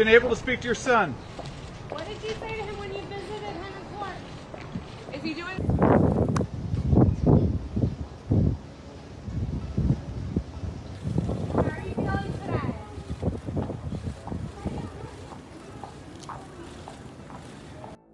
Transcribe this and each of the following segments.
been able to speak to your son? What did you say to him when you visited him in court? Is he doing? How are you feeling today?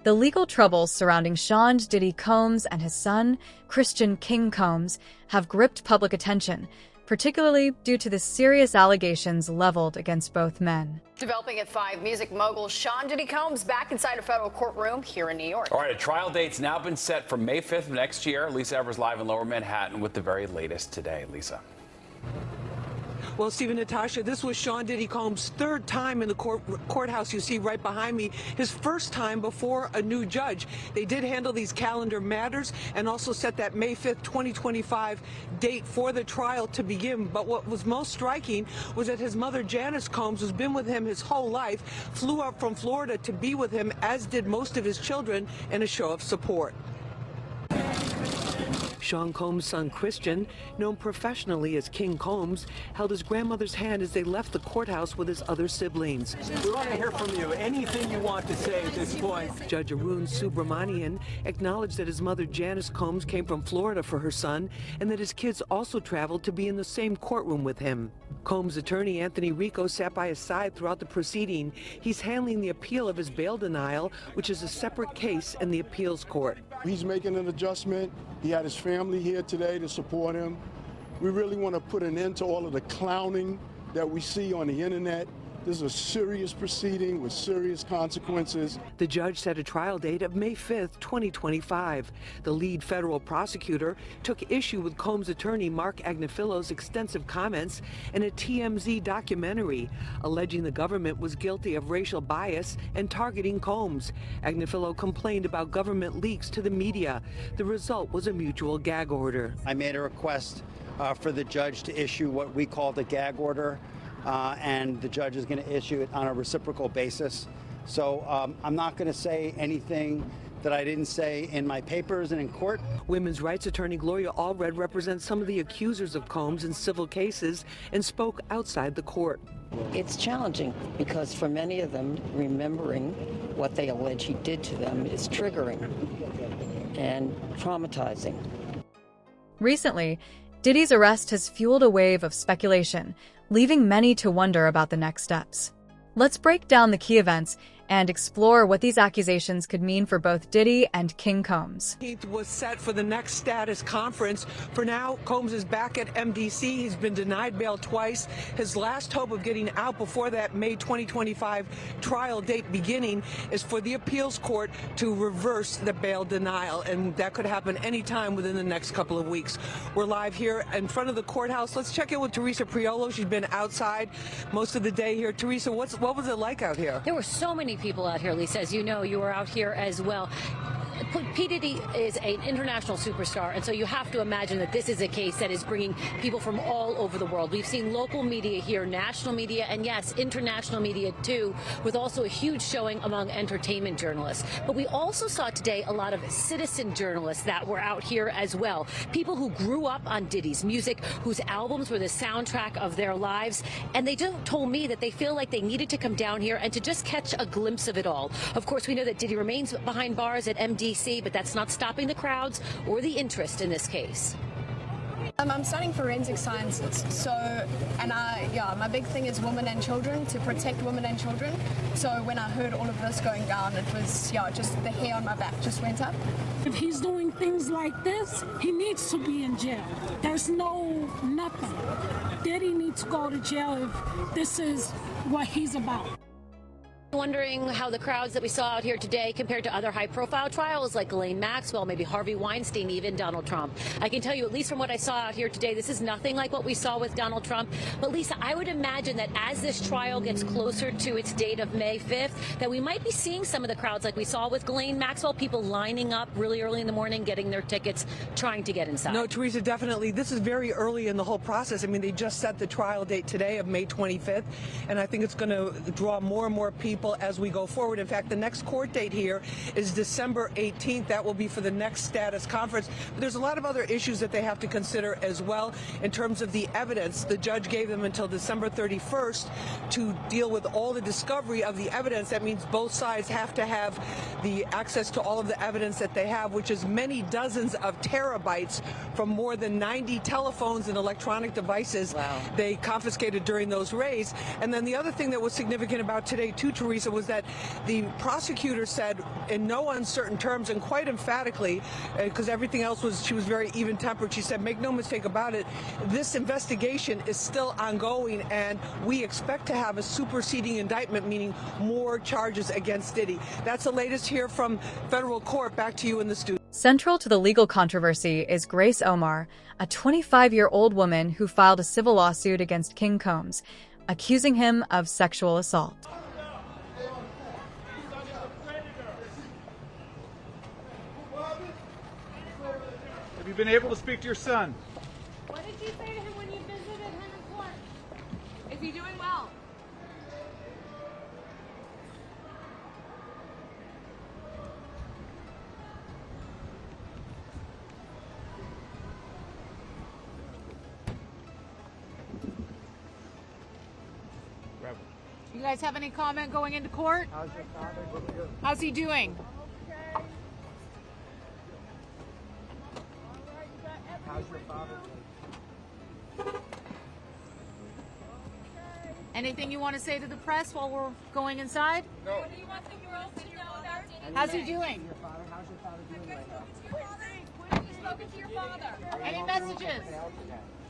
The legal troubles surrounding Sean Diddy Combs and his son, Christian King Combs, have gripped public attention, particularly due to the serious allegations leveled against both men. Developing at 5, music mogul Sean Diddy Combs back inside a federal courtroom here in New York. All right, a trial date's now been set for May 5th of next year. Lisa Evers live in Lower Manhattan with the very latest today. Lisa. Well, Stephen, Natasha, this was Sean Diddy Combs' third time in the courthouse you see right behind me, his first time before a new judge. They did handle these calendar matters and also set that May 5th, 2025 date for the trial to begin. But what was most striking was that his mother, Janice Combs, who's been with him his whole life, flew up from Florida to be with him, as did most of his children, in a show of support. Sean Combs' son Christian, known professionally as King Combs, held his grandmother's hand as they left the courthouse with his other siblings. We want to hear from you. Anything you want to say at this point. Judge Arun Subramanian acknowledged that his mother Janice Combs came from Florida for her son and that his kids also traveled to be in the same courtroom with him. Combs' attorney Anthony Rico sat by his side throughout the proceeding. He's handling the appeal of his bail denial, which is a separate case in the appeals court. He's making an adjustment. He had his family here today to support him. We really want to put an end to all of the clowning that we see on the internet. This is a serious proceeding with serious consequences. The judge set a trial date of May 5th, 2025. The lead federal prosecutor took issue with Combs' attorney Mark Agnifillo's extensive comments in a TMZ documentary, alleging the government was guilty of racial bias and targeting Combs. Agnifillo complained about government leaks to the media. The result was a mutual gag order. I made a request for the judge to issue what we call the gag order. And the judge is going to issue it on a reciprocal basis. So I'm not going to say anything that I didn't say in my papers and in court. Women's rights attorney Gloria Allred represents some of the accusers of Combs in civil cases and spoke outside the court. It's challenging because for many of them, remembering what they allege he did to them is triggering and traumatizing. Recently, Diddy's arrest has fueled a wave of speculation, leaving many to wonder about the next steps. Let's break down the key events and explore what these accusations could mean for both Diddy and King Combs. He was set for the next status conference. For now, Combs is back at MDC. He's been denied bail twice. His last hope of getting out before that May 2025 trial date beginning is for the appeals court to reverse the bail denial, and that could happen anytime within the next couple of weeks. We're live here in front of the courthouse. Let's check in with Teresa Priolo. She's been outside most of the day here. Teresa, what was it like out here? There were so many people out here, Lisa. As you know, you were out here as well. P. Diddy is an international superstar, and so you have to imagine that this is a case that is bringing people from all over the world. We've seen local media here, national media, and yes, international media too, with also a huge showing among entertainment journalists. But we also saw today a lot of citizen journalists that were out here as well. People who grew up on Diddy's music, whose albums were the soundtrack of their lives, and they just told me that they feel like they needed to come down here and to just catch a glimpse of it all. Of course, we know that Diddy remains behind bars at MDC, but that's not stopping the crowds or the interest in this case. I'm studying forensic sciences, my big thing is women and children, to protect women and children. So when I heard all of this going down, it was, just the hair on my back just went up. If he's doing things like this, he needs to be in jail. There's nothing. Diddy needs to go to jail if this is what he's about. Wondering how the crowds that we saw out here today compared to other high-profile trials like Ghislaine Maxwell, maybe Harvey Weinstein, even Donald Trump. I can tell you, at least from what I saw out here today, this is nothing like what we saw with Donald Trump. But Lisa, I would imagine that as this trial gets closer to its date of May 5th, that we might be seeing some of the crowds like we saw with Ghislaine Maxwell, people lining up really early in the morning, getting their tickets, trying to get inside. No, Teresa, definitely. This is very early in the whole process. I mean, they just set the trial date today of May 25th, and I think it's going to draw more and more people. careful as we go forward. In fact, the next court date here is December 18th. That will be for the next status conference. But there's a lot of other issues that they have to consider as well in terms of the evidence. The judge gave them until December 31st to deal with all the discovery of the evidence. That means both sides have to have the access to all of the evidence that they have, which is many dozens of terabytes from more than 90 telephones and electronic devices they confiscated during those raids. And then the other thing that was significant about today, too, Teresa, was that the prosecutor said in no uncertain terms and quite emphatically, because everything else was, she was very even-tempered, she said, make no mistake about it, this investigation is still ongoing and we expect to have a superseding indictment, meaning more charges against Diddy. That's the latest here from federal court. Back to you in the studio. Central to the legal controversy is Grace Omar, a 25-year-old woman who filed a civil lawsuit against King Combs, accusing him of sexual assault. Have you been able to speak to your son? What did you say to him when you visited him in court? Is he doing well? You guys have any comment going into court? How's your father? How's he doing? How's your father? Anything you want to say to the press while we're going inside? No. How's he doing? How's your father doing right now? Have you spoken to your father? Any messages?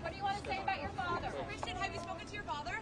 What do you want to say about your father? Christian, have you spoken to your father?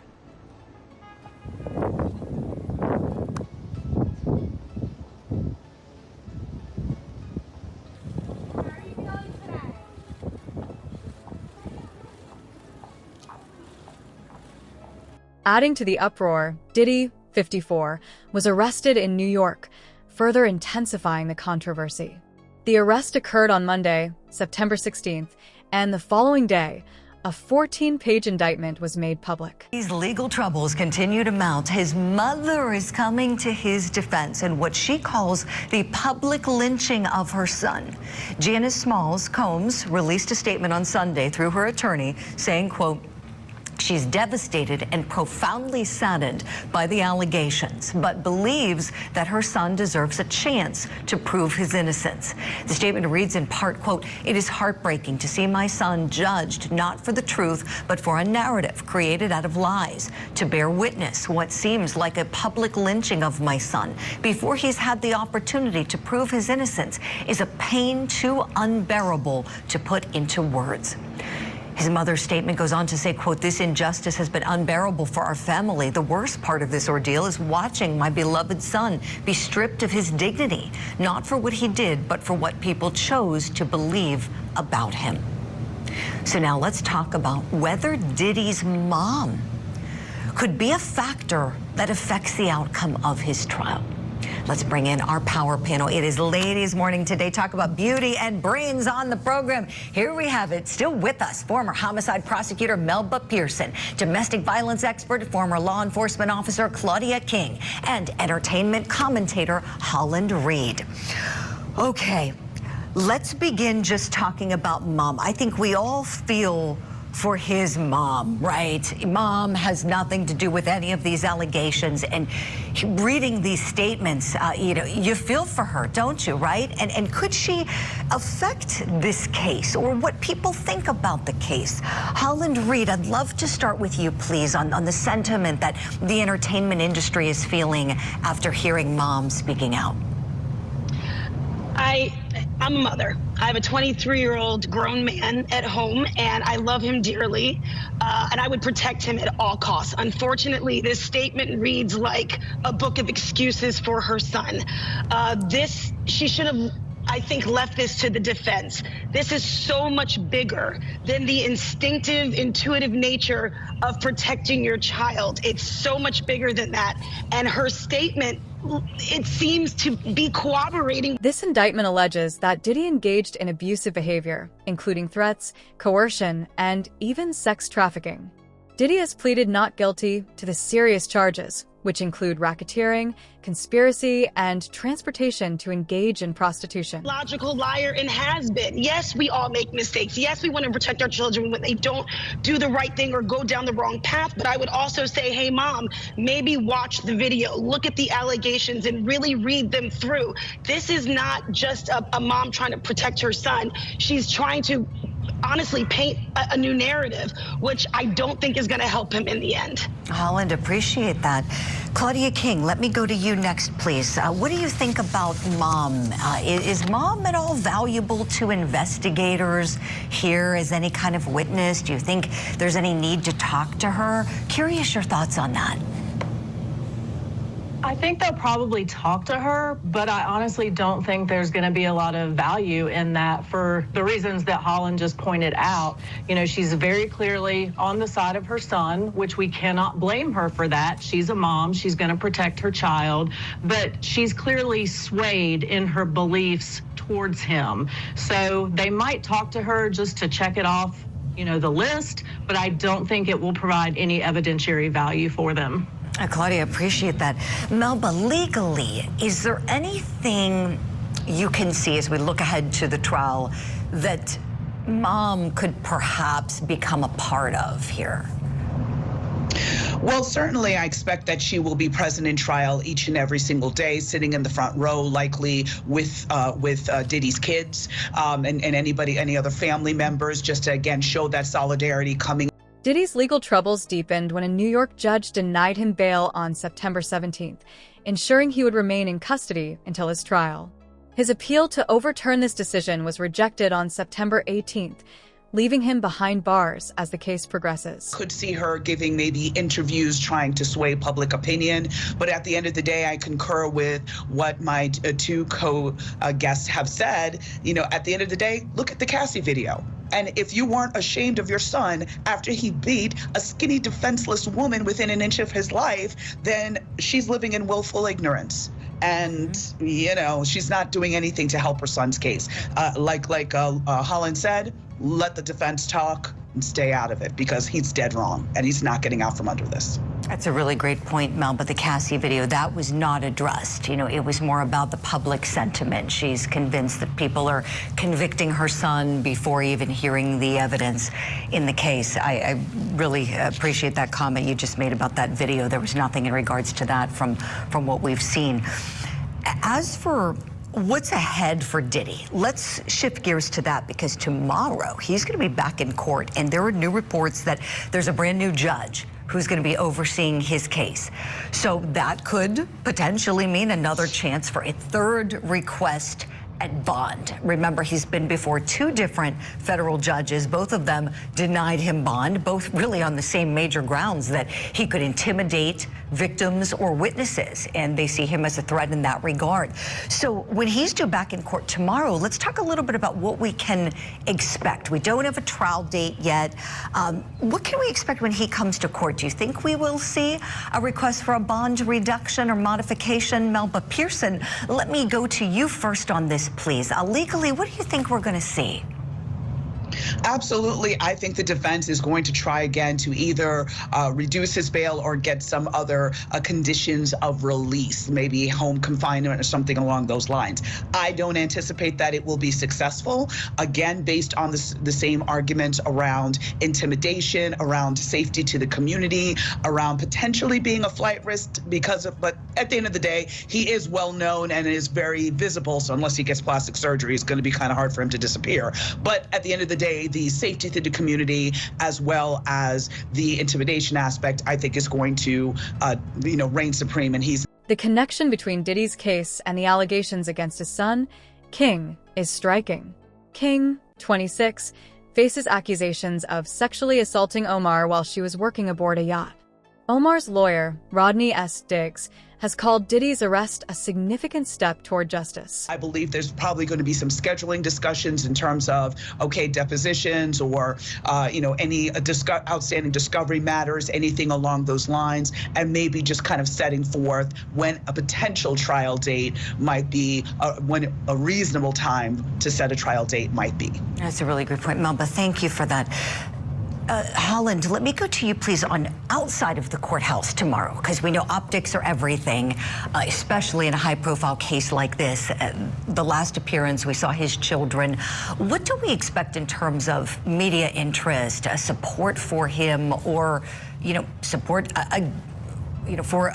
Adding to the uproar, Diddy, 54, was arrested in New York, further intensifying the controversy. The arrest occurred on Monday, September 16th, and the following day, a 14-page indictment was made public. These legal troubles continue to mount. His mother is coming to his defense in what she calls the public lynching of her son. Janice Smalls Combs released a statement on Sunday through her attorney saying, quote, she's devastated and profoundly saddened by the allegations, but believes that her son deserves a chance to prove his innocence. The statement reads in part, quote, it is heartbreaking to see my son judged not for the truth, but for a narrative created out of lies, to bear witness what seems like a public lynching of my son before he's had the opportunity to prove his innocence is a pain too unbearable to put into words. His mother's statement goes on to say, quote, this injustice has been unbearable for our family. The worst part of this ordeal is watching my beloved son be stripped of his dignity, not for what he did, but for what people chose to believe about him. So now let's talk about whether Diddy's mom could be a factor that affects the outcome of his trial. Let's bring in our power panel. It is Ladies Morning today. Talk about beauty and brains on the program. Here we have it. Still with us, former homicide prosecutor Melba Pearson, domestic violence expert, former law enforcement officer Claudia King, and entertainment commentator Holland Reed. Okay, let's begin just talking about mom. I think we all feel for his mom, right? Mom has nothing to do with any of these allegations, and reading these statements, you feel for her, don't you, right? And could she affect this case or what people think about the case? Holland Reed, I'd love to start with you, please, on the sentiment that the entertainment industry is feeling after hearing mom speaking out. I'm a mother. I have a 23-year-old grown man at home, and I love him dearly, and I would protect him at all costs. Unfortunately, this statement reads like a book of excuses for her son. She should have, I think, left this to the defense. This is so much bigger than the instinctive, intuitive nature of protecting your child. It's so much bigger than that. And her statement, it seems to be corroborating. This indictment alleges that Diddy engaged in abusive behavior, including threats, coercion, and even sex trafficking. Diddy has pleaded not guilty to the serious charges, which include racketeering, conspiracy, and transportation to engage in prostitution. Logical liar and has been. Yes, we all make mistakes. Yes, we want to protect our children when they don't do the right thing or go down the wrong path. But I would also say, hey, Mom, maybe watch the video, look at the allegations and really read them through. This is not just a mom trying to protect her son. She's trying to honestly paint a new narrative, which I don't think is going to help him in the end. Holland, appreciate that. Claudia King, let me go to you next, please. What do you think about Mom? Is Mom at all valuable to investigators here as any kind of witness? Do you think there's any need to talk to her? Curious your thoughts on that. I think they'll probably talk to her, but I honestly don't think there's going to be a lot of value in that for the reasons that Holland just pointed out. You know, she's very clearly on the side of her son, which we cannot blame her for that. She's a mom. She's going to protect her child, but she's clearly swayed in her beliefs towards him. So they might talk to her just to check it off, you know, the list, but I don't think it will provide any evidentiary value for them. Claudia, appreciate that. Melba, legally, is there anything you can see as we look ahead to the trial that Mom could perhaps become a part of here? Well, certainly I expect that she will be present in trial each and every single day, sitting in the front row, likely with Diddy's kids and any other family members, just to, again, show that solidarity coming. Diddy's legal troubles deepened when a New York judge denied him bail on September 17th, ensuring he would remain in custody until his trial. His appeal to overturn this decision was rejected on September 18th, leaving him behind bars as the case progresses. Could see her giving maybe interviews trying to sway public opinion, but at the end of the day, I concur with what my two co-guests have said. You know, at the end of the day, look at the Cassie video. And if you weren't ashamed of your son after he beat a skinny, defenseless woman within an inch of his life, then she's living in willful ignorance. And, you know, she's not doing anything to help her son's case. Like Holland said, let the defense talk and stay out of it, because he's dead wrong and he's not getting out from under this. That's a really great point, Mel, but the Cassie video, that was not addressed. You know, it was more about the public sentiment. She's convinced that people are convicting her son before even hearing the evidence in the case. I really appreciate that comment you just made about that video. There was nothing in regards to that from what we've seen. As for what's ahead for Diddy? Let's shift gears to that, because tomorrow he's going to be back in court, and there are new reports that there's a brand new judge who's going to be overseeing his case. So that could potentially mean another chance for a third request at bond. Remember, he's been before two different federal judges. Both of them denied him bond, both really on the same major grounds, that he could intimidate victims or witnesses, and they see him as a threat in that regard. So when he's due back in court tomorrow, let's talk a little bit about what we can expect. We don't have a trial date yet. What can we expect when he comes to court? Do you think we will see a request for a bond reduction or modification? Melba Pearson, let me go to you first on this, please. Legally, what do you think we're going to see? Absolutely. I think the defense is going to try again to either reduce his bail or get some other conditions of release, maybe home confinement or something along those lines. I don't anticipate that it will be successful, again, based on the same arguments around intimidation, around safety to the community, around potentially being a flight risk but at the end of the day, he is well known and is very visible. So unless he gets plastic surgery, it's going to be kind of hard for him to disappear. But at the end of the day, the safety to the community as well as the intimidation aspect, I think, is going to, reign supreme. And the connection between Diddy's case and the allegations against his son, King, is striking. King, 26, faces accusations of sexually assaulting Omar while she was working aboard a yacht. Omar's lawyer, Rodney S. Diggs, has called Diddy's arrest a significant step toward justice. I believe there's probably going to be some scheduling discussions in terms of, depositions or, any outstanding discovery matters, anything along those lines, and maybe just kind of setting forth when a potential trial date might be, when a reasonable time to set a trial date might be. That's a really good point, Melba. Thank you for that. Holland, let me go to you, please, on outside of the courthouse tomorrow, because we know optics are everything, especially in a high-profile case like this. The last appearance, we saw his children. What do we expect in terms of media interest, support for him, or, support, for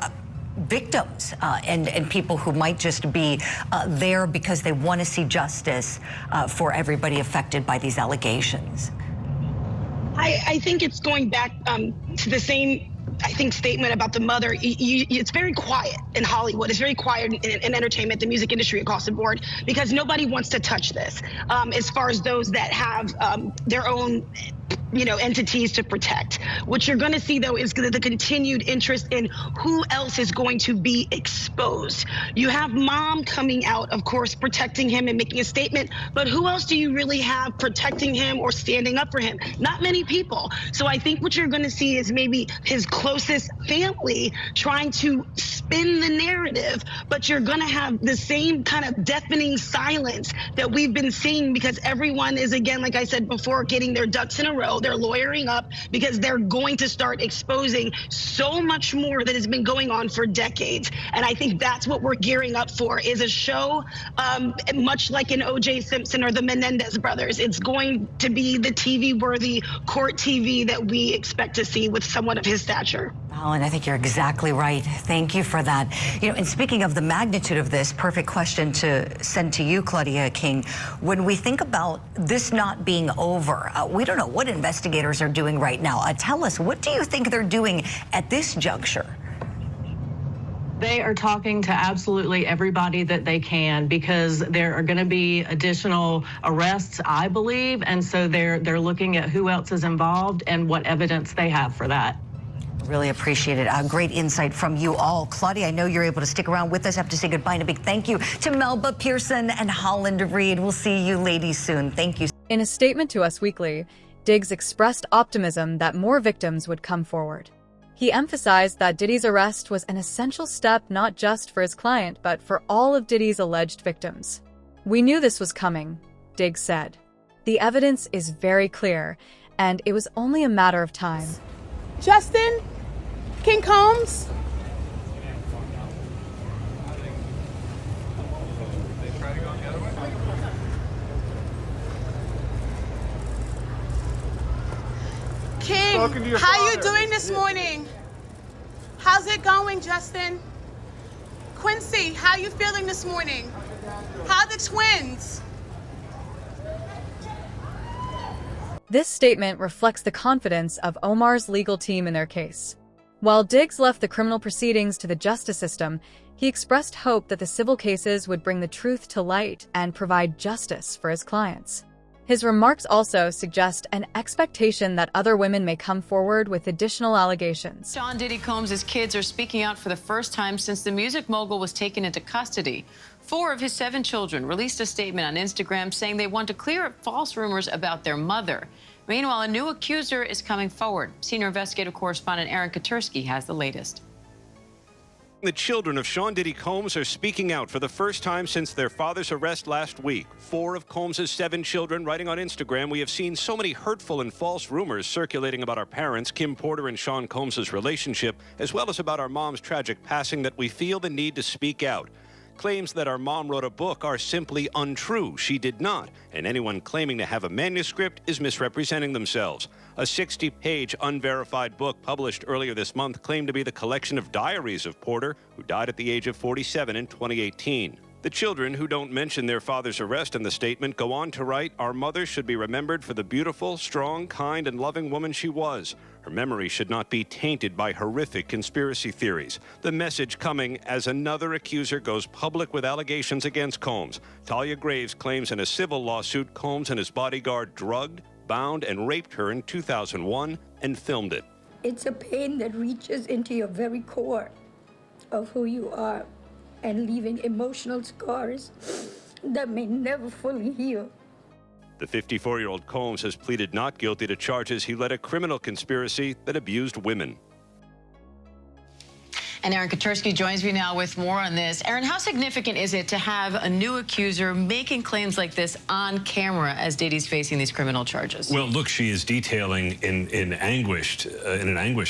victims and people who might just be there because they want to see justice for everybody affected by these allegations? I think it's going back to the same, statement about the mother. It's very quiet in Hollywood. It's very quiet in entertainment, the music industry across the board, because nobody wants to touch this. As far as those that have their own entities to protect. What you're going to see, though, is the continued interest in who else is going to be exposed. You have mom coming out, of course, protecting him and making a statement, but who else do you really have protecting him or standing up for him? Not many people. So I think what you're going to see is maybe his closest family trying to spin the narrative, but you're going to have the same kind of deafening silence that we've been seeing, because everyone is, again, like I said before, getting their ducks in a row. They're lawyering up because they're going to start exposing so much more that has been going on for decades. And I think that's what we're gearing up for, is a show much like in O.J. Simpson or the Menendez brothers. It's going to be the TV-worthy court TV that we expect to see with someone of his stature. Oh, and I think you're exactly right. Thank you for that. And speaking of the magnitude of this, perfect question to send to you, Claudia King. When we think about this not being over, we don't know what investigators are doing right now. Tell us, what do you think they're doing at this juncture? They are talking to absolutely everybody that they can, because there are going to be additional arrests, I believe, and so they're looking at who else is involved and what evidence they have for that. Really appreciate it. Great insight from you all. Claudia, I know you're able to stick around with us. I have to say goodbye, and a big thank you to Melba Pearson and Holland Reed. We'll see you ladies soon. Thank you. In a statement to Us Weekly, Diggs expressed optimism that more victims would come forward. He emphasized that Diddy's arrest was an essential step not just for his client, but for all of Diddy's alleged victims. "We knew this was coming," Diggs said. "The evidence is very clear, and it was only a matter of time." Justin? King Combs? King, how you doing this morning? How's it going, Justin? Quincy, how you feeling this morning? How are the twins? This statement reflects the confidence of Omar's legal team in their case. While Diggs left the criminal proceedings to the justice system, he expressed hope that the civil cases would bring the truth to light and provide justice for his clients. His remarks also suggest an expectation that other women may come forward with additional allegations. Sean Diddy Combs' kids are speaking out for the first time since the music mogul was taken into custody. 4 of his 7 children released a statement on Instagram saying they want to clear up false rumors about their mother. Meanwhile, a new accuser is coming forward. Senior investigative correspondent Aaron Katursky has the latest. The children of Sean Diddy Combs are speaking out for the first time since their father's arrest last week. 4 of Combs' 7 children writing on Instagram, "We have seen so many hurtful and false rumors circulating about our parents, Kim Porter and Sean Combs' relationship, as well as about our mom's tragic passing, that we feel the need to speak out. Claims that our mom wrote a book are simply untrue. She did not, and anyone claiming to have a manuscript is misrepresenting themselves." A 60-page unverified book published earlier this month claimed to be the collection of diaries of Porter, who died at the age of 47 in 2018. The children, who don't mention their father's arrest in the statement, go on to write, "Our mother should be remembered for the beautiful, strong, kind, and loving woman she was. Her memory should not be tainted by horrific conspiracy theories." The message coming as another accuser goes public with allegations against Combs. Talia Graves claims in a civil lawsuit Combs and his bodyguard drugged, bound, and raped her in 2001 and filmed it. It's a pain that reaches into your very core of who you are, and leaving emotional scars that may never fully heal. The 54-year-old Combs has pleaded not guilty to charges he led a criminal conspiracy that abused women. And Aaron Katursky joins me now with more on this. Aaron, how significant is it to have a new accuser making claims like this on camera as Diddy's facing these criminal charges? Well, look, she is detailing in an anguished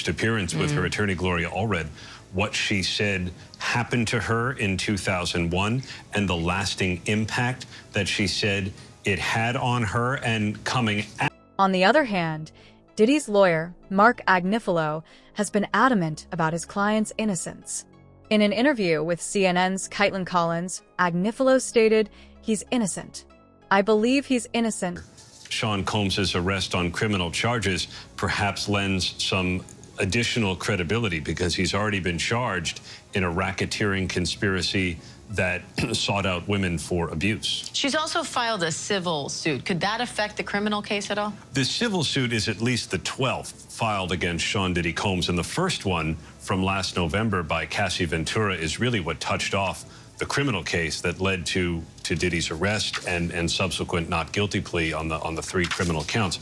appearance with her attorney, Gloria Allred, what she said happened to her in 2001 and the lasting impact that she said it had on her and coming out. On the other hand, Diddy's lawyer, Mark Agnifilo, has been adamant about his client's innocence. In an interview with CNN's Caitlin Collins, Agnifilo stated he's innocent. I believe he's innocent. Sean Combs' arrest on criminal charges perhaps lends some additional credibility because he's already been charged in a racketeering conspiracy that sought out women for abuse. She's also filed a civil suit. Could that affect the criminal case at all? The civil suit is at least the 12th filed against Sean Diddy Combs, and the first one from last November by Cassie Ventura is really what touched off the criminal case that led to Diddy's arrest and subsequent not guilty plea on the 3 criminal counts.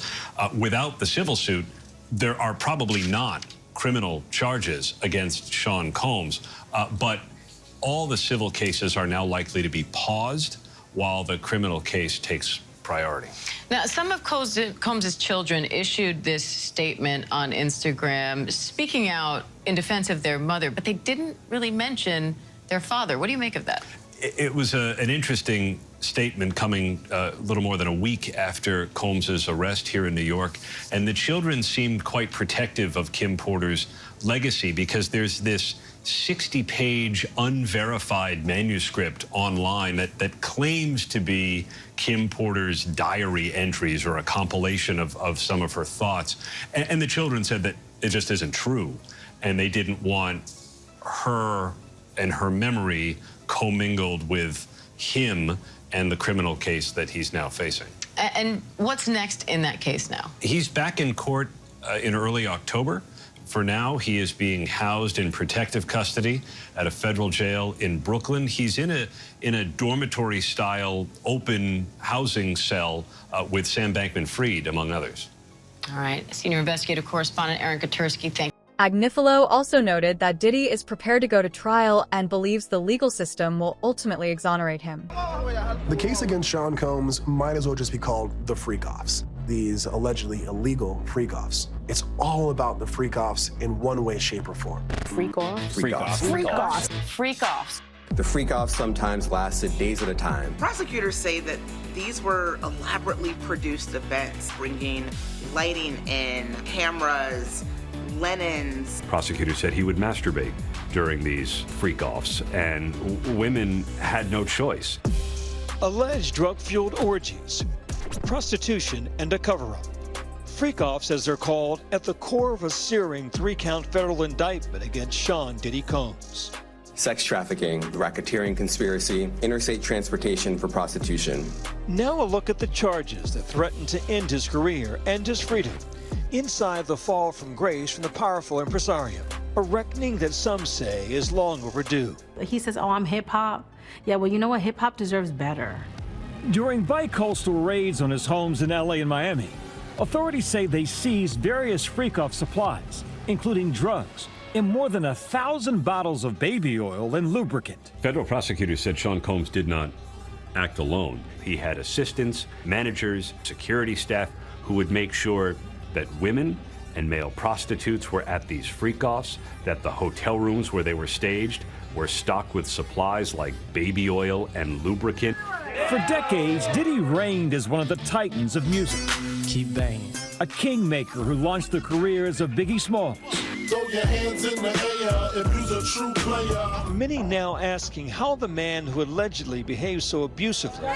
Without the civil suit, there are probably not criminal charges against Sean Combs, but all the civil cases are now likely to be paused while the criminal case takes priority. Now, some of Combs' children issued this statement on Instagram, speaking out in defense of their mother, but they didn't really mention their father. What do you make of that? It was an interesting statement coming a little more than a week after Combs' arrest here in New York. And the children seemed quite protective of Kim Porter's legacy because there's this 60-page unverified manuscript online that claims to be Kim Porter's diary entries or a compilation of some of her thoughts. And the children said that it just isn't true. And they didn't want her and her memory commingled with him and the criminal case that he's now facing. And what's next in that case now? He's back in court in early October. For now, he is being housed in protective custody at a federal jail in Brooklyn. He's in a dormitory-style open housing cell with Sam Bankman-Fried, among others. All right. Senior investigative correspondent Aaron Katursky, thank you. Agnifilo also noted that Diddy is prepared to go to trial and believes the legal system will ultimately exonerate him. The case against Sean Combs might as well just be called the freak-offs. These allegedly illegal freak-offs. It's all about the freak-offs in one way, shape, or form. Freak-offs? Freak-offs. Freak-offs. Freak-offs. The freak-offs sometimes lasted days at a time. Prosecutors say that these were elaborately produced events, bringing lighting in, cameras, linens. Prosecutors said he would masturbate during these freak-offs, and women had no choice. Alleged drug-fueled orgies, prostitution, and a cover-up. Freak-offs, as they're called, at the core of a searing 3-count federal indictment against Sean Diddy Combs. Sex trafficking, racketeering conspiracy, interstate transportation for prostitution. Now a look at the charges that threatened to end his career and his freedom. Inside the fall from grace from the powerful impresario, a reckoning that some say is long overdue. He says, oh, I'm hip-hop. Yeah, well, you know what? Hip-hop deserves better. During bi-coastal raids on his homes in LA and Miami, authorities say they seized various freak-off supplies, including drugs, and more than 1,000 bottles of baby oil and lubricant. Federal prosecutors said Sean Combs did not act alone. He had assistants, managers, security staff who would make sure that women and male prostitutes were at these freak-offs, that the hotel rooms where they were staged were stocked with supplies like baby oil and lubricant. For decades, Diddy reigned as one of the titans of music. Keep banging. A kingmaker who launched the careers of Biggie Smalls. Throw your hands in the air if you're a true player. Many now asking how the man who allegedly behaved so abusively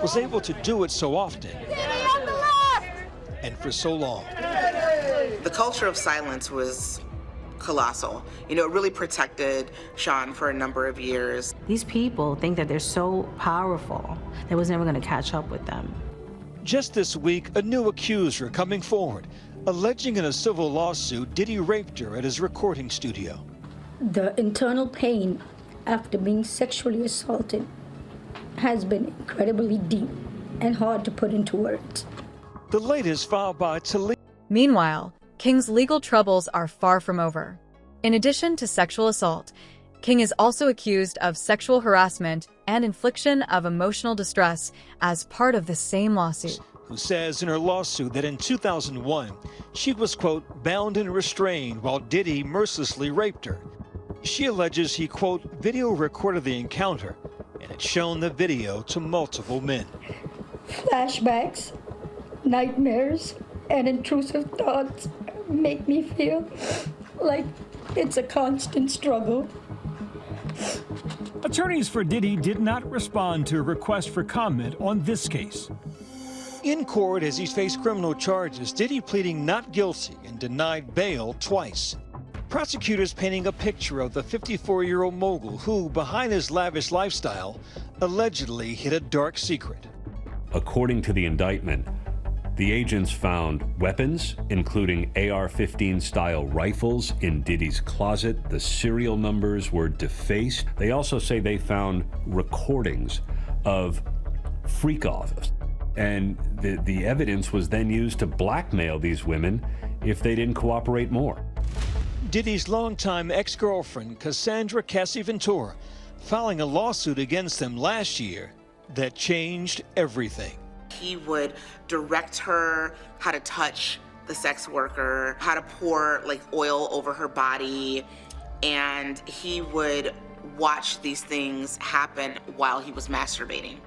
was able to do it so often and for so long. The culture of silence was colossal. You know, it really protected Sean for a number of years. These people think that they're so powerful that was never going to catch up with them. Just this week, a new accuser coming forward, alleging in a civil lawsuit Diddy raped her at his recording studio. The internal pain after being sexually assaulted has been incredibly deep and hard to put into words. The latest filed by Toledo. Meanwhile, King's legal troubles are far from over. In addition to sexual assault, King is also accused of sexual harassment and infliction of emotional distress as part of the same lawsuit. Who says in her lawsuit that in 2001, she was, quote, bound and restrained while Diddy mercilessly raped her. She alleges he, quote, video recorded the encounter and had shown the video to multiple men. Flashbacks, nightmares, and intrusive thoughts make me feel like it's a constant struggle. Attorneys for Diddy did not respond to a request for comment on this case. In court, as he's faced criminal charges, Diddy pleading not guilty and denied bail twice. Prosecutors painting a picture of the 54-year-old mogul who, behind his lavish lifestyle, allegedly hid a dark secret. According to the indictment, the agents found weapons, including AR-15 style rifles, in Diddy's closet. The serial numbers were defaced. They also say they found recordings of freak-offs. And the evidence was then used to blackmail these women if they didn't cooperate more. Diddy's longtime ex-girlfriend, Cassandra Cassie Ventura, filing a lawsuit against them last year that changed everything. He would direct her how to touch the sex worker, how to pour like oil over her body, and he would watch these things happen while he was masturbating.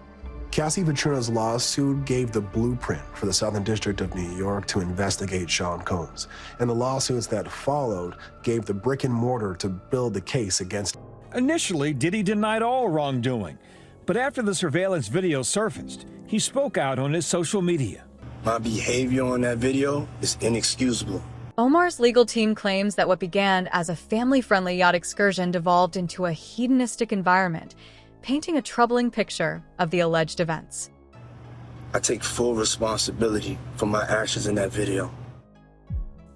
Cassie Ventura's lawsuit gave the blueprint for the Southern District of New York to investigate Sean Combs, and the lawsuits that followed gave the brick and mortar to build the case against him. Initially, Diddy denied all wrongdoing, but after the surveillance video surfaced, he spoke out on his social media. My behavior on that video is inexcusable. Omar's legal team claims that what began as a family-friendly yacht excursion devolved into a hedonistic environment, painting a troubling picture of the alleged events. I take full responsibility for my actions in that video.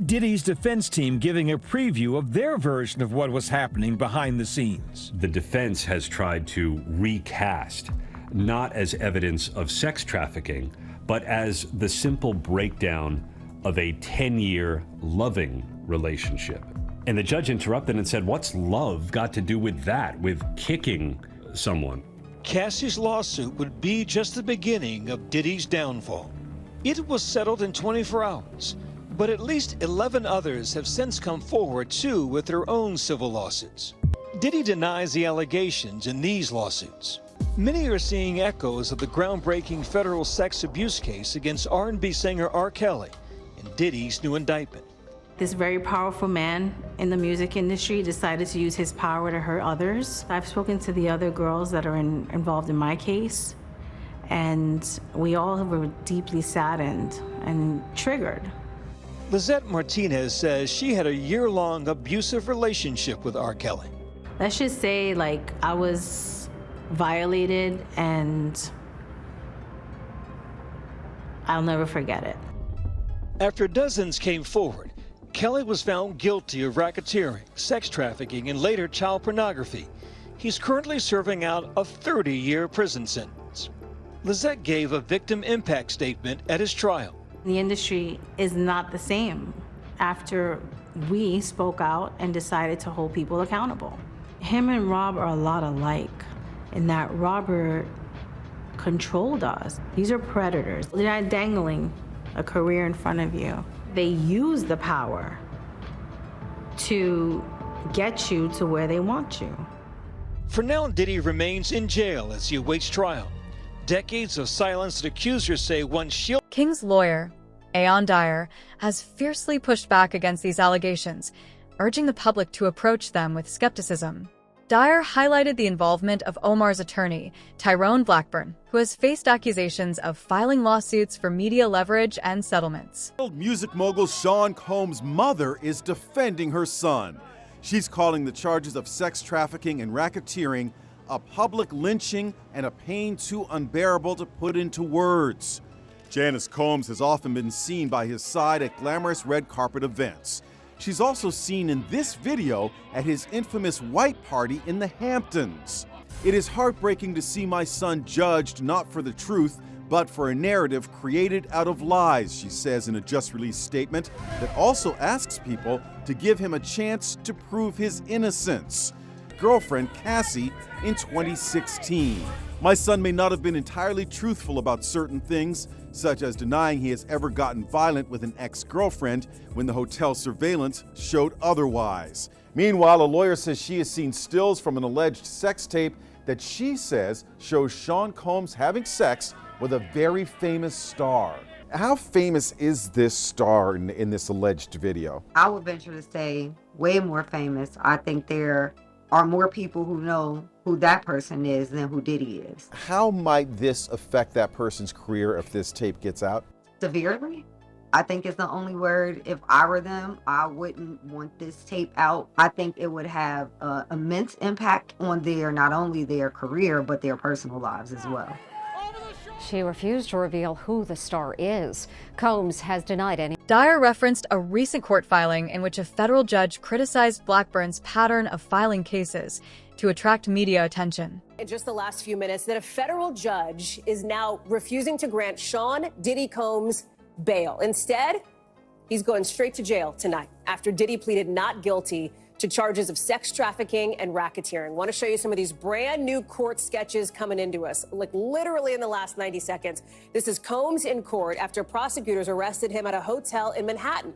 Diddy's defense team giving a preview of their version of what was happening behind the scenes. The defense has tried to recast, not as evidence of sex trafficking, but as the simple breakdown of a 10-year loving relationship. And the judge interrupted and said, what's love got to do with that, with kicking someone? Cassie's lawsuit would be just the beginning of Diddy's downfall. It was settled in 24 hours, but at least 11 others have since come forward too with their own civil lawsuits. Diddy denies the allegations in these lawsuits. Many are seeing echoes of the groundbreaking federal sex abuse case against R&B singer R. Kelly in Diddy's new indictment. This very powerful man in the music industry decided to use his power to hurt others. I've spoken to the other girls that are involved in my case, and we all were deeply saddened and triggered. Lizette Martinez says she had a year-long abusive relationship with R. Kelly. Let's just say, like, I was violated, and I'll never forget it. After dozens came forward, Kelly was found guilty of racketeering, sex trafficking, and later child pornography. He's currently serving out a 30-year prison sentence. Lizette gave a victim impact statement at his trial. The industry is not the same after we spoke out and decided to hold people accountable. Him and Rob are a lot alike in that Robert controlled us. These are predators. They're not dangling a career in front of you. They use the power to get you to where they want you. For now, Diddy remains in jail as he awaits trial. Decades of silence that accusers say once shielded. King's lawyer, Aon Dyer, has fiercely pushed back against these allegations, urging the public to approach them with skepticism. Dyer highlighted the involvement of Omar's attorney, Tyrone Blackburn, who has faced accusations of filing lawsuits for media leverage and settlements. Music mogul Sean Combs' mother is defending her son. She's calling the charges of sex trafficking and racketeering a public lynching and a pain too unbearable to put into words. Janice Combs has often been seen by his side at glamorous red carpet events. She's also seen in this video at his infamous white party in the Hamptons. It is heartbreaking to see my son judged not for the truth, but for a narrative created out of lies, she says in a just-released statement that also asks people to give him a chance to prove his innocence. Girlfriend Cassie in 2016. My son may not have been entirely truthful about certain things, such as denying he has ever gotten violent with an ex-girlfriend when the hotel surveillance showed otherwise. Meanwhile, a lawyer says she has seen stills from an alleged sex tape that she says shows Sean Combs having sex with a very famous star. How famous is this star in this alleged video? I would venture to say way more famous. I think there are more people who know who that person is than who Diddy is. How might this affect that person's career if this tape gets out? Severely. I think it's the only word. If I were them, I wouldn't want this tape out. I think it would have immense impact on not only their career, but their personal lives as well. She refused to reveal who the star is. Combs has denied any. Dyer referenced a recent court filing in which a federal judge criticized Blackburn's pattern of filing cases to attract media attention. In just the last few minutes, that a federal judge is now refusing to grant Sean Diddy Combs bail. Instead, he's going straight to jail tonight after Diddy pleaded not guilty to charges of sex trafficking and racketeering. Want to show you some of these brand new court sketches coming into us, like literally in the last 90 seconds. This is Combs in court after prosecutors arrested him at a hotel in Manhattan.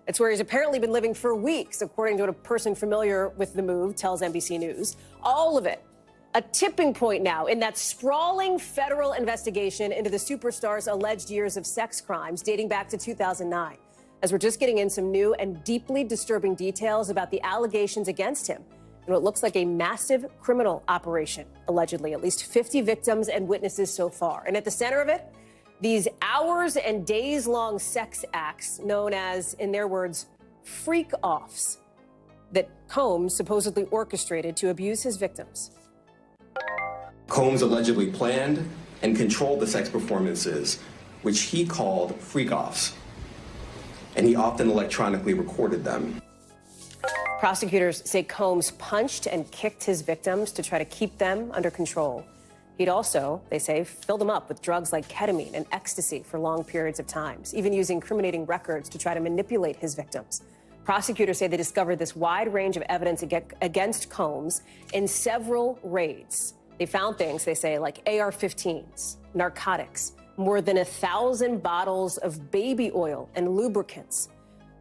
It's where he's apparently been living for weeks, according to what a person familiar with the move tells NBC News. All of it a tipping point now in that sprawling federal investigation into the superstar's alleged years of sex crimes dating back to 2009. As we're just getting in some new and deeply disturbing details about the allegations against him and what looks like a massive criminal operation, allegedly. At least 50 victims and witnesses so far. And at the center of it, these hours and days-long sex acts known as, in their words, freak-offs that Combs supposedly orchestrated to abuse his victims. Combs allegedly planned and controlled the sex performances, which he called freak-offs, and he often electronically recorded them. Prosecutors say Combs punched and kicked his victims to try to keep them under control. He'd also, they say, filled them up with drugs like ketamine and ecstasy for long periods of time, even using incriminating records to try to manipulate his victims. Prosecutors say they discovered this wide range of evidence against Combs in several raids. They found things, they say, like AR-15s, narcotics, more than 1,000 bottles of baby oil and lubricants.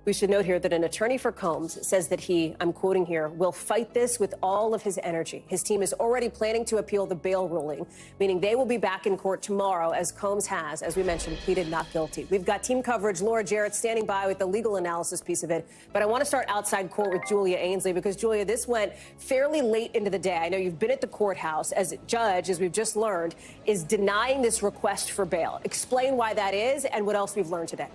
We should note here that an attorney for Combs says that he, I'm quoting here, will fight this with all of his energy. His team is already planning to appeal the bail ruling, meaning they will be back in court tomorrow, as Combs has, as we mentioned, pleaded not guilty. We've got team coverage, Laura Jarrett standing by with the legal analysis piece of it. But I want to start outside court with Julia Ainsley, because Julia, this went fairly late into the day. I know you've been at the courthouse as a judge, as we've just learned, is denying this request for bail. Explain why that is and what else we've learned today.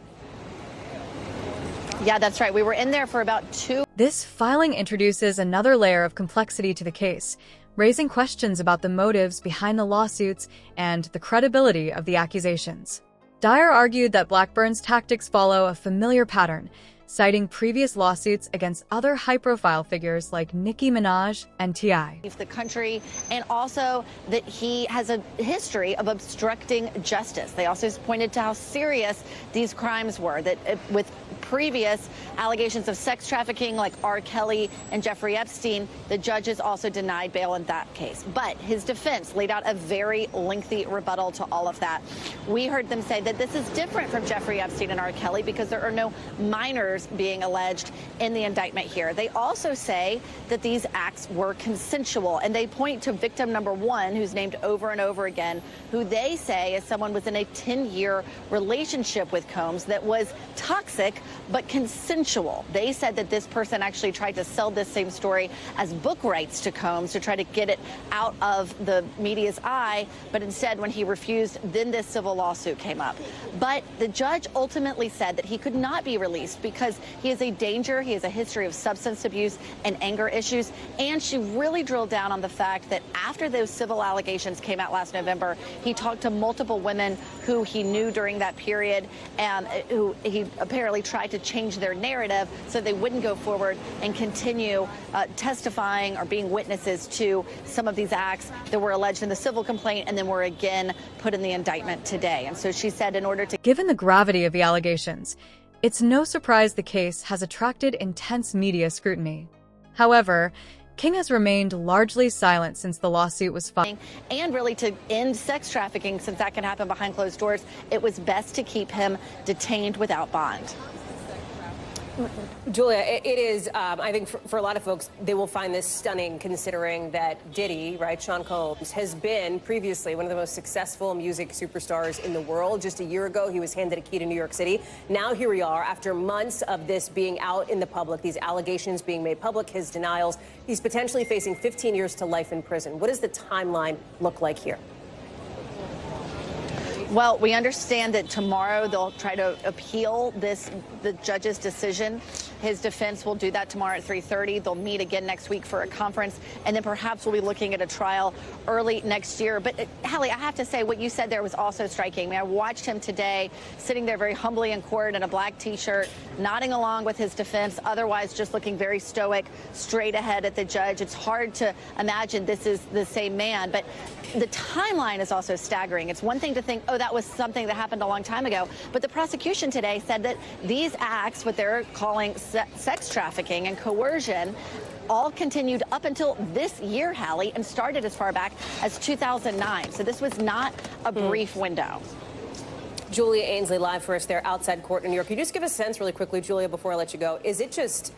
Yeah, that's right. We were in there for about 2. This filing introduces another layer of complexity to the case, raising questions about the motives behind the lawsuits and the credibility of the accusations. Dyer argued that Blackburn's tactics follow a familiar pattern, citing previous lawsuits against other high-profile figures like Nicki Minaj and T.I. The country, and also that he has a history of obstructing justice. They also pointed to how serious these crimes were, that with previous allegations of sex trafficking like R. Kelly and Jeffrey Epstein, the judges also denied bail in that case. But his defense laid out a very lengthy rebuttal to all of that. We heard them say that this is different from Jeffrey Epstein and R. Kelly because there are no minors being alleged in the indictment here. They also say that these acts were consensual, and they point to victim number 1, who's named over and over again, who they say is someone within a 10-year relationship with Combs that was toxic but consensual. They said that this person actually tried to sell this same story as book rights to Combs to try to get it out of the media's eye, but instead when he refused, then this civil lawsuit came up. But the judge ultimately said that he could not be released because he is a danger, he has a history of substance abuse and anger issues, and she really drilled down on the fact that after those civil allegations came out last November, he talked to multiple women who he knew during that period and who he apparently tried to change their narrative so they wouldn't go forward and continue testifying or being witnesses to some of these acts that were alleged in the civil complaint and then were again put in the indictment today. And so she said in order to... Given the gravity of the allegations, it's no surprise the case has attracted intense media scrutiny. However, King has remained largely silent since the lawsuit was filed. And really to end sex trafficking, since that can happen behind closed doors, it was best to keep him detained without bond. Julia, it is, I think for a lot of folks, they will find this stunning considering that Diddy, right, Sean Combs, has been previously one of the most successful music superstars in the world. Just a year ago, he was handed a key to New York City. Now here we are, after months of this being out in the public, these allegations being made public, his denials. He's potentially facing 15 years to life in prison. What does the timeline look like here? Well, we understand that tomorrow they'll try to appeal the judge's decision. His defense will do that tomorrow at 3:30. They'll meet again next week for a conference, and then perhaps we'll be looking at a trial early next year. But, Hallie, I have to say, what you said there was also striking. I mean, I watched him today sitting there very humbly in court in a black T-shirt, nodding along with his defense, otherwise just looking very stoic, straight ahead at the judge. It's hard to imagine this is the same man, but the timeline is also staggering. It's one thing to think, oh, that was something that happened a long time ago, but the prosecution today said that these acts, what they're calling sex trafficking and coercion, all continued up until this year, Hallie, and started as far back as 2009. So this was not a brief window. Julia Ainsley live for us there outside court in New York. Can you just give a sense really quickly, Julia, before I let you go? Is it just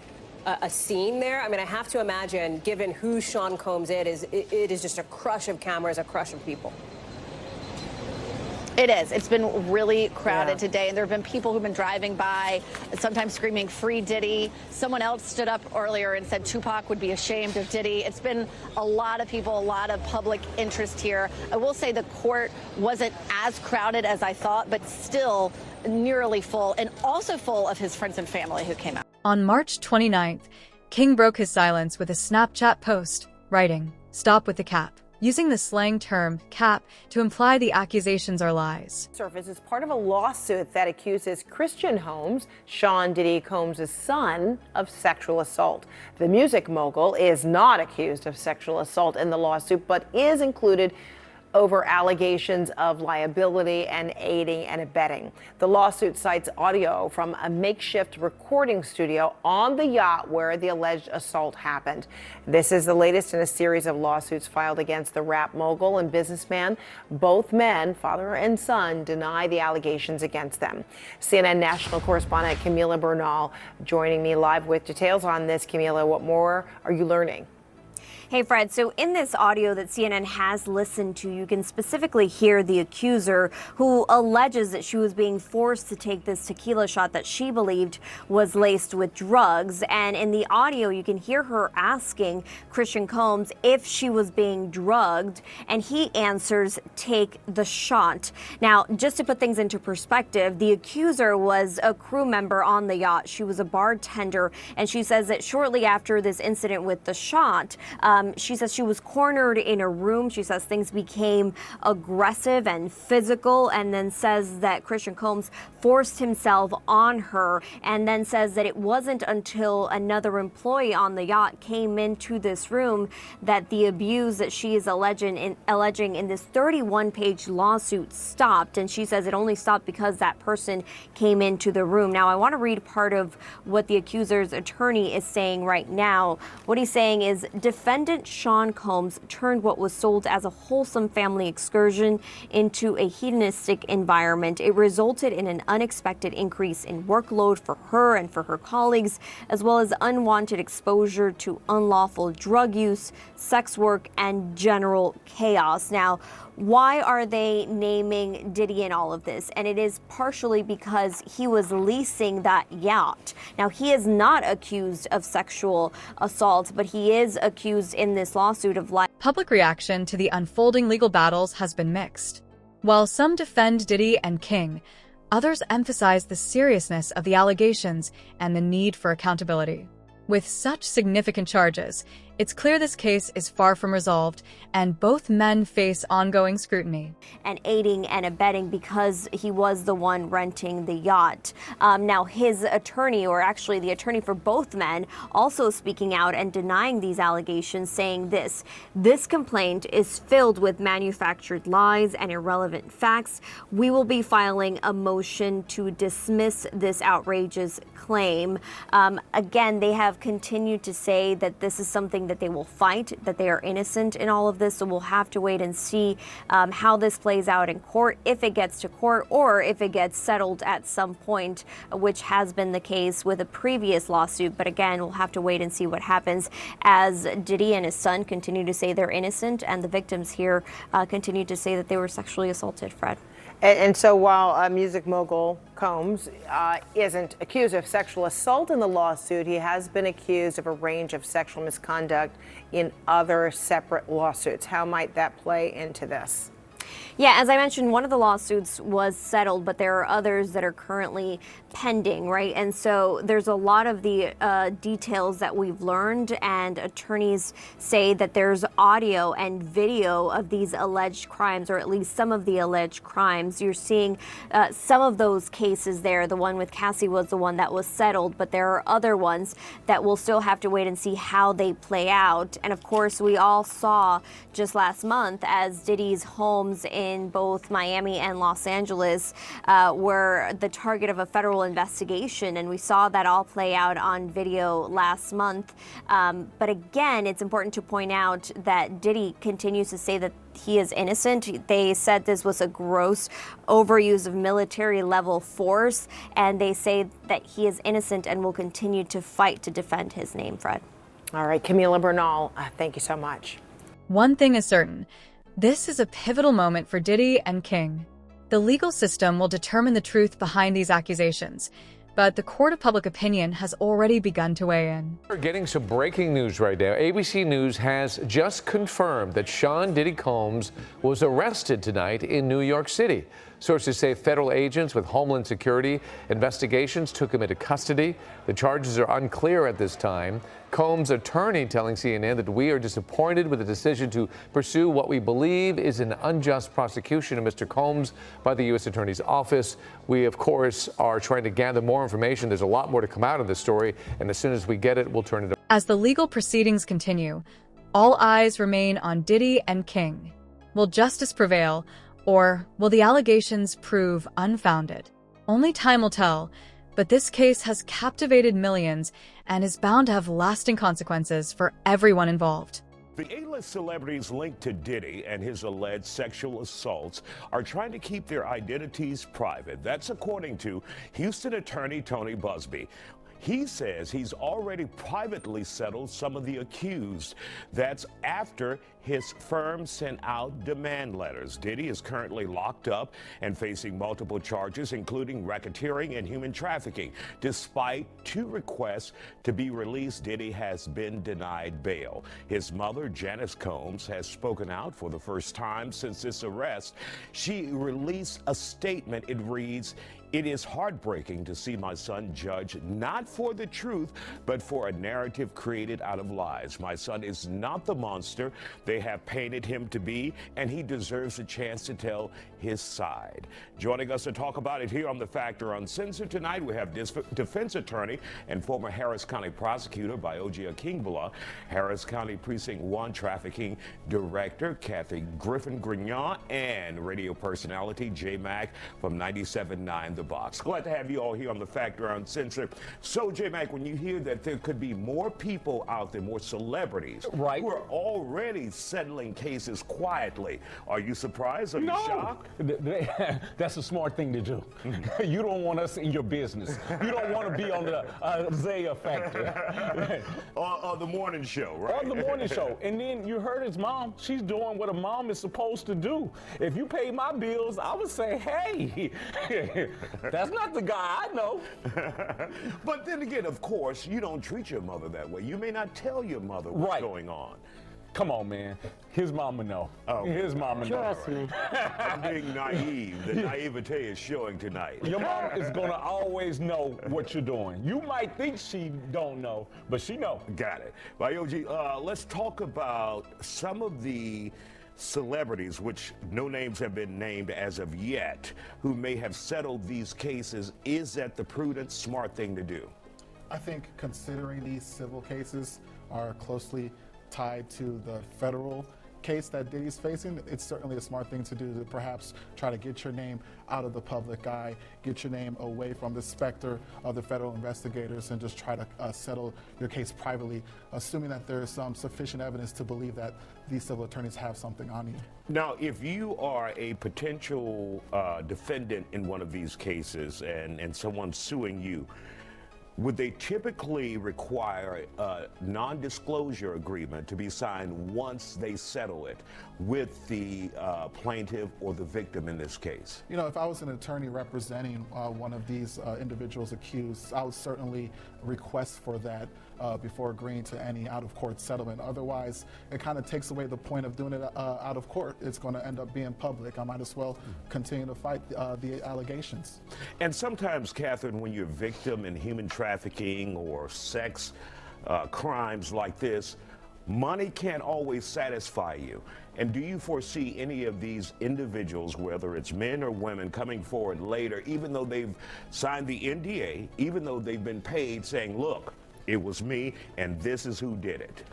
a scene there? I mean, I have to imagine, given who Sean Combs is, it is just a crush of cameras, a crush of people. It is. It's been really crowded today, and there have been people who've been driving by, sometimes screaming, "Free Diddy." Someone else stood up earlier and said Tupac would be ashamed of Diddy. It's been a lot of people, a lot of public interest here. I will say the court wasn't as crowded as I thought, but still nearly full, and also full of his friends and family who came out. On March 29th, King broke his silence with a Snapchat post, writing, "Stop with the cap," using the slang term cap to imply the accusations are lies. Surface is part of a lawsuit that accuses Christian Holmes, Sean Diddy Combs' son, of sexual assault. The music mogul is not accused of sexual assault in the lawsuit, but is included over allegations of liability and aiding and abetting. The lawsuit cites audio from a makeshift recording studio on the yacht where the alleged assault happened. This is the latest in a series of lawsuits filed against the rap mogul and businessman. Both men, father and son, deny the allegations against them. CNN national correspondent Camila Bernal joining me live with details on this. Camila, what more are you learning? Hey, Fred, so in this audio that CNN has listened to, you can specifically hear the accuser who alleges that she was being forced to take this tequila shot that she believed was laced with drugs. And in the audio, you can hear her asking Christian Combs if she was being drugged, and he answers, "Take the shot." Now, just to put things into perspective, the accuser was a crew member on the yacht. She was a bartender, and she says that shortly after this incident with the shot, she says she was cornered in a room. She says things became aggressive and physical, and then says that Christian Combs forced himself on her, and then says that it wasn't until another employee on the yacht came into this room that the abuse that she is alleging in this 31-page lawsuit stopped. And she says it only stopped because that person came into the room. Now, I want to read part of what the accuser's attorney is saying right now. What he's saying is, defendant Sean Combs turned what was sold as a wholesome family excursion into a hedonistic environment. It resulted in an unexpected increase in workload for her and for her colleagues, as well as unwanted exposure to unlawful drug use, sex work, and general chaos. Now, why are they naming Diddy in all of this? And it is partially because he was leasing that yacht. Now, he is not accused of sexual assault, but he is accused in this lawsuit of Public reaction to the unfolding legal battles has been mixed. While some defend Diddy and King, others emphasize the seriousness of the allegations and the need for accountability. With such significant charges, it's clear this case is far from resolved, and both men face ongoing scrutiny. And aiding and abetting because he was the one renting the yacht. Now, his attorney, or actually the attorney for both men, also speaking out and denying these allegations, saying this complaint is filled with manufactured lies and irrelevant facts. We will be filing a motion to dismiss this outrageous claim. Again, they have continued to say that this is something that they will fight, that they are innocent in all of this. So we'll have to wait and see how this plays out in court, if it gets to court or if it gets settled at some point, which has been the case with a previous lawsuit. But again, we'll have to wait and see what happens as Diddy and his son continue to say they're innocent and the victims here continue to say that they were sexually assaulted, Fred. And so while music mogul Combs isn't accused of sexual assault in the lawsuit, he has been accused of a range of sexual misconduct in other separate lawsuits. How might that play into this? Yeah, as I mentioned, one of the lawsuits was settled, but there are others that are currently pending, right? And so there's a lot of the details that we've learned, and attorneys say that there's audio and video of these alleged crimes, or at least some of the alleged crimes. You're seeing some of those cases there. The one with Cassie was the one that was settled, but there are other ones that we'll still have to wait and see how they play out. And of course, we all saw just last month as Diddy's homes in both Miami and Los Angeles were the target of a federal investigation, and we saw that all play out on video last month. But again, it's important to point out that Diddy continues to say that he is innocent. They said this was a gross overuse of military level force, and they say that he is innocent and will continue to fight to defend his name, Fred. All right, Camila Bernal, thank you so much. One thing is certain. This is a pivotal moment for Diddy and King. The legal system will determine the truth behind these accusations, but the court of public opinion has already begun to weigh in. We're getting some breaking news right now. ABC News has just confirmed that Sean Diddy Combs was arrested tonight in New York City. Sources say federal agents with Homeland Security investigations took him into custody. The charges are unclear at this time. Combs' attorney telling CNN that we are disappointed with the decision to pursue what we believe is an unjust prosecution of Mr. Combs by the U.S. Attorney's Office. We, of course, are trying to gather more information. There's a lot more to come out of this story, and as soon as we get it, we'll turn it over. As the legal proceedings continue, all eyes remain on Diddy and King. Will justice prevail, or will the allegations prove unfounded? Only time will tell, but this case has captivated millions and is bound to have lasting consequences for everyone involved. The A-list celebrities linked to Diddy and his alleged sexual assaults are trying to keep their identities private. That's according to Houston attorney Tony Busby. He says he's already privately settled some of the accused. That's after his firm sent out demand letters. Diddy is currently locked up and facing multiple charges, including racketeering and human trafficking. Despite 2 requests to be released, Diddy has been denied bail. His mother, Janice Combs, has spoken out for the first time since this arrest. She released a statement. It reads, "It is heartbreaking to see my son judged not for the truth, but for a narrative created out of lies. My son is not the monster they have painted him to be, and he deserves a chance to tell his side." Joining us to talk about it here on The Factor Uncensored tonight, we have defense attorney and former Harris County prosecutor Biogia Kingbala, Harris County Precinct 1 trafficking director Kathy Griffin-Grignon, and radio personality J Mac from 97.9 The Box. Glad to have you all here on The Factor Uncensored. So, J Mac, when you hear that there could be more people out there, more celebrities, right, who are already settling cases quietly, are you surprised? Are you shocked? That's a smart thing to do. You don't want us in your business. You don't want to be on the Zaya Factor. On the morning show, right? On the morning show. And then you heard his mom. She's doing what a mom is supposed to do. If you pay my bills, I would say, hey, that's not the guy I know. But then again, of course, you don't treat your mother that way. You may not tell your mother what's going on. Come on, man. His mama know. Oh, his mama know. Trust me. I'm being naive. The naivete is showing tonight. Your mom is gonna always know what you're doing. You might think she don't know, but she know. Got it. Bayoji, let's talk about some of the celebrities, which no names have been named as of yet, who may have settled these cases. Is that the prudent, smart thing to do? I think considering these civil cases are closely tied to the federal case that Diddy's facing, it's certainly a smart thing to do to perhaps try to get your name out of the public eye, get your name away from the specter of the federal investigators, and just try to settle your case privately, assuming that there is some sufficient evidence to believe that these civil attorneys have something on you. Now, if you are a potential defendant in one of these cases and someone's suing you, would they typically require a non-disclosure agreement to be signed once they settle it with the plaintiff or the victim in this case? You know, if I was an attorney representing one of these individuals accused, I would certainly request for that before agreeing to any out-of-court settlement. Otherwise, it kind of takes away the point of doing it out of court. It's going to end up being public. I might as well continue to fight the allegations. And sometimes, Catherine, when you're a victim in human trafficking or sex crimes like this, money can't always satisfy you. And do you foresee any of these individuals, whether it's men or women, coming forward later, even though they've signed the NDA, even though they've been paid, saying, look, it was me and this is who did it?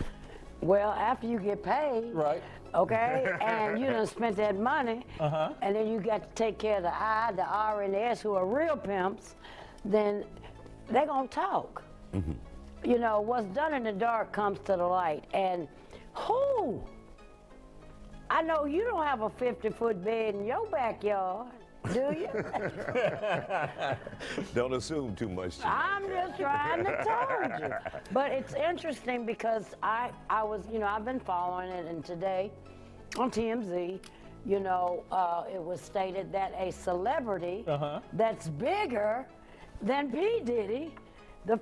Well, after you get paid, right? Okay, and you done spent that money, and then you got to take care of the I, the R, and the S, who are real pimps, then they're gonna talk. You know, what's done in the dark comes to the light, and who? I know you don't have a 50-foot bed in your backyard, do you? Don't assume too much. I'm just trying to tell you. But it's interesting because I was, you know, I've been following it, and today on TMZ, you know, it was stated that a celebrity that's bigger than P. Diddy, the